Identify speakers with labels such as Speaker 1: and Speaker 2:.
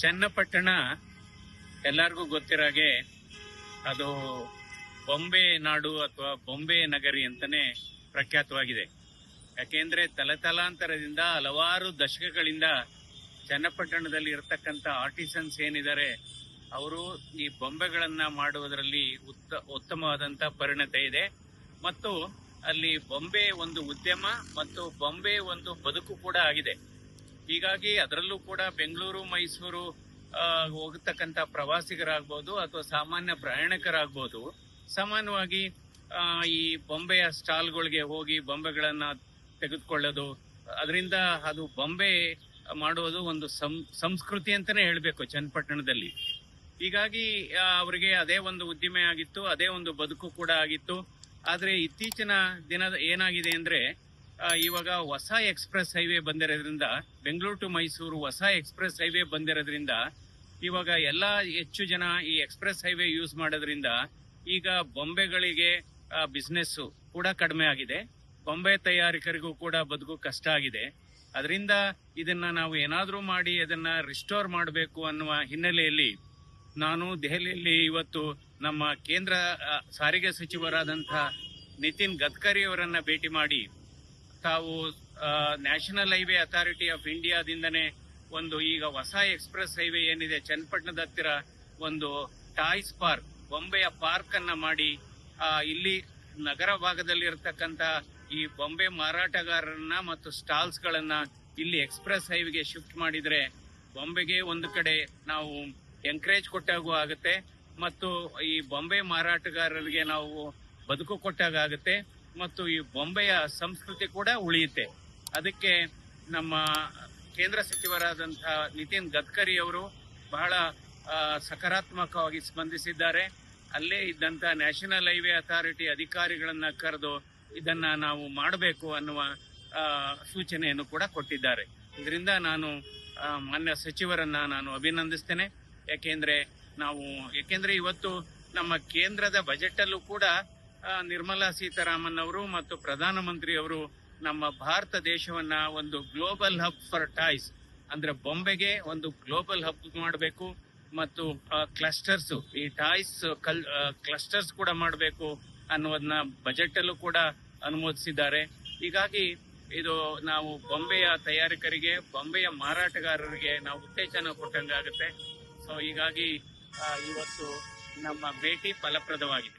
Speaker 1: ಚನ್ನಪಟ್ಟಣ ಎಲ್ಲರಿಗೂ ಗೊತ್ತಿರಾಗೆ ಅದು ಬೊಂಬೆ ನಾಡು ಅಥವಾ ಬೊಂಬೆ ನಗರಿ ಅಂತಾನೆ ಪ್ರಖ್ಯಾತವಾಗಿದೆ. ಯಾಕೆಂದ್ರೆ ತಲತಲಾಂತರದಿಂದ ಹಲವಾರು ದಶಕಗಳಿಂದ ಚನ್ನಪಟ್ಟಣದಲ್ಲಿ ಇರತಕ್ಕಂಥ ಆರ್ಟಿಸನ್ಸ್ ಏನಿದ್ದಾರೆ ಅವರು ಈ ಬೊಂಬೆಗಳನ್ನ ಮಾಡುವುದರಲ್ಲಿ ಉತ್ತಮವಾದಂತ ಪರಿಣತಿ ಇದೆ ಮತ್ತು ಅಲ್ಲಿ ಬೊಂಬೆ ಒಂದು ಉದ್ಯಮ ಮತ್ತು ಬೊಂಬೆ ಒಂದು ಬದುಕು ಕೂಡ ಆಗಿದೆ. ಹೀಗಾಗಿ ಅದರಲ್ಲೂ ಕೂಡ ಬೆಂಗಳೂರು ಮೈಸೂರು ಹೋಗತಕ್ಕಂಥ ಪ್ರವಾಸಿಗರಾಗ್ಬೋದು ಅಥವಾ ಸಾಮಾನ್ಯ ಪ್ರಯಾಣಿಕರಾಗ್ಬೋದು ಸಾಮಾನ್ಯವಾಗಿ ಈ ಬೊಂಬೆಯ ಸ್ಟಾಲ್ಗಳಿಗೆ ಹೋಗಿ ಬೊಂಬೆಗಳನ್ನ ತೆಗೆದುಕೊಳ್ಳೋದು, ಅದರಿಂದ ಅದು ಬೊಂಬೆ ಮಾಡುವುದು ಒಂದು ಸಂಸ್ಕೃತಿ ಅಂತಾನೆ ಹೇಳ್ಬೇಕು ಚನ್ನಪಟ್ಟಣದಲ್ಲಿ. ಹೀಗಾಗಿ ಅವರಿಗೆ ಅದೇ ಒಂದು ಉದ್ದಿಮೆ ಆಗಿತ್ತು, ಅದೇ ಒಂದು ಬದುಕು ಕೂಡ ಆಗಿತ್ತು. ಆದ್ರೆ ಇತ್ತೀಚಿನ ದಿನದ ಏನಾಗಿದೆ ಅಂದ್ರೆ ಇವಾಗ ಹೊಸ ಎಕ್ಸ್ಪ್ರೆಸ್ ಹೈವೇ ಬಂದಿರೋದ್ರಿಂದ, ಬೆಂಗಳೂರು ಟು ಮೈಸೂರು ಹೊಸ ಎಕ್ಸ್ಪ್ರೆಸ್ ಹೈವೇ ಬಂದಿರೋದ್ರಿಂದ ಇವಾಗ ಎಲ್ಲಾ ಹೆಚ್ಚು ಜನ ಈ ಎಕ್ಸ್ಪ್ರೆಸ್ ಹೈವೇ ಯೂಸ್ ಮಾಡೋದ್ರಿಂದ ಈಗ ಬೊಂಬೆಗಳಿಗೆ ಬಿಸ್ನೆಸ್ ಕೂಡ ಕಡಿಮೆ ಆಗಿದೆ. ಬೊಂಬೆ ತಯಾರಿಕರಿಗೂ ಕೂಡ ಬದುಕು ಕಷ್ಟ ಆಗಿದೆ. ಅದರಿಂದ ಇದನ್ನ ನಾವು ಏನಾದ್ರೂ ಮಾಡಿ ಅದನ್ನ ರಿಸ್ಟೋರ್ ಮಾಡಬೇಕು ಅನ್ನುವ ಹಿನ್ನೆಲೆಯಲ್ಲಿ ನಾನು ದೆಹಲಿಯಲ್ಲಿ ಇವತ್ತು ನಮ್ಮ ಕೇಂದ್ರ ಸಾರಿಗೆ ಸಚಿವರಾದಂತಹ ನಿತಿನ್ ಗಡ್ಕರಿ ಅವರನ್ನ ಭೇಟಿ ಮಾಡಿ, ತಾವು ನ್ಯಾಷನಲ್ ಹೈವೇ ಅಥಾರಿಟಿ ಆಫ್ ಇಂಡಿಯಾದಿಂದನೇ ಒಂದು ಈಗ ಹೊಸ ಎಕ್ಸ್ಪ್ರೆಸ್ ಹೈವೇ ಏನಿದೆ ಚನ್ನಪಟ್ಟಣದ ಹತ್ತಿರ ಒಂದು ಟಾಯ್ಸ್ ಪಾರ್ಕ್, ಬೊಂಬೆಯ ಪಾರ್ಕ್ ಅನ್ನ ಮಾಡಿ ಇಲ್ಲಿ ನಗರ ಭಾಗದಲ್ಲಿ ಇರತಕ್ಕಂತ ಈ ಬೊಂಬೆ ಮಾರಾಟಗಾರರನ್ನ ಮತ್ತು ಸ್ಟಾಲ್ಸ್ ಗಳನ್ನ ಇಲ್ಲಿ ಎಕ್ಸ್ಪ್ರೆಸ್ ಹೈವೇಗೆ ಶಿಫ್ಟ್ ಮಾಡಿದ್ರೆ ಬೊಂಬೆಗೆ ಒಂದು ಕಡೆ ನಾವು ಎಂಕರೇಜ್ ಕೊಟ್ಟಾಗೂ ಆಗುತ್ತೆ ಮತ್ತು ಈ ಬೊಂಬೆ ಮಾರಾಟಗಾರರಿಗೆ ನಾವು ಬದುಕು ಕೊಟ್ಟಾಗ ಆಗುತ್ತೆ ಮತ್ತು ಈ ಬೊಂಬೆಯ ಸಂಸ್ಕೃತಿ ಕೂಡ ಉಳಿಯುತ್ತೆ. ಅದಕ್ಕೆ ನಮ್ಮ ಕೇಂದ್ರ ಸಚಿವರಾದಂತಹ ನಿತಿನ್ ಗಡ್ಕರಿ ಅವರು ಬಹಳ ಸಕಾರಾತ್ಮಕವಾಗಿ ಸ್ಪಂದಿಸಿದ್ದಾರೆ. ಅಲ್ಲೇ ಇದ್ದಂತ ನ್ಯಾಷನಲ್ ಹೈವೇ ಅಥಾರಿಟಿ ಅಧಿಕಾರಿಗಳನ್ನ ಕರೆದು ಇದನ್ನ ನಾವು ಮಾಡಬೇಕು ಅನ್ನುವ ಸೂಚನೆಯನ್ನು ಕೂಡ ಕೊಟ್ಟಿದ್ದಾರೆ. ಇದರಿಂದ ನಾನು ಮಾನ್ಯ ಸಚಿವರನ್ನ ನಾನು ಅಭಿನಂದಿಸ್ತೇನೆ. ಯಾಕೆಂದ್ರೆ ಇವತ್ತು ನಮ್ಮ ಕೇಂದ್ರದ ಬಜೆಟ್ ಅಲ್ಲೂ ಕೂಡ ನಿರ್ಮಲಾ ಸೀತಾರಾಮನ್ ಅವರು ಮತ್ತು ಪ್ರಧಾನಮಂತ್ರಿ ಅವರು ನಮ್ಮ ಭಾರತ ದೇಶವನ್ನ ಒಂದು ಗ್ಲೋಬಲ್ ಹಬ್ ಫಾರ್ ಟಾಯ್ಸ್ ಅಂದ್ರೆ ಬೊಂಬೆಗೆ ಒಂದು ಗ್ಲೋಬಲ್ ಹಬ್ ಮಾಡಬೇಕು ಮತ್ತು ಕ್ಲಸ್ಟರ್ಸ್, ಈ ಟಾಯ್ಸ್ ಕ್ಲಸ್ಟರ್ಸ್ ಕೂಡ ಮಾಡಬೇಕು ಅನ್ನೋದನ್ನ ಬಜೆಟ್ ಅಲ್ಲೂ ಕೂಡ ಅನುಮೋದಿಸಿದ್ದಾರೆ. ಹೀಗಾಗಿ ಇದು ನಾವು ಬೊಂಬೆಯ ತಯಾರಿಕರಿಗೆ, ಬೊಂಬೆಯ ಮಾರಾಟಗಾರರಿಗೆ ನಾವು ಉತ್ತೇಜನ ಕೊಟ್ಟಂಗಾಗುತ್ತೆ. ಸೊ ಹೀಗಾಗಿ ಇವತ್ತು ನಮ್ಮ ಭೇಟಿ ಫಲಪ್ರದವಾಗಿದೆ.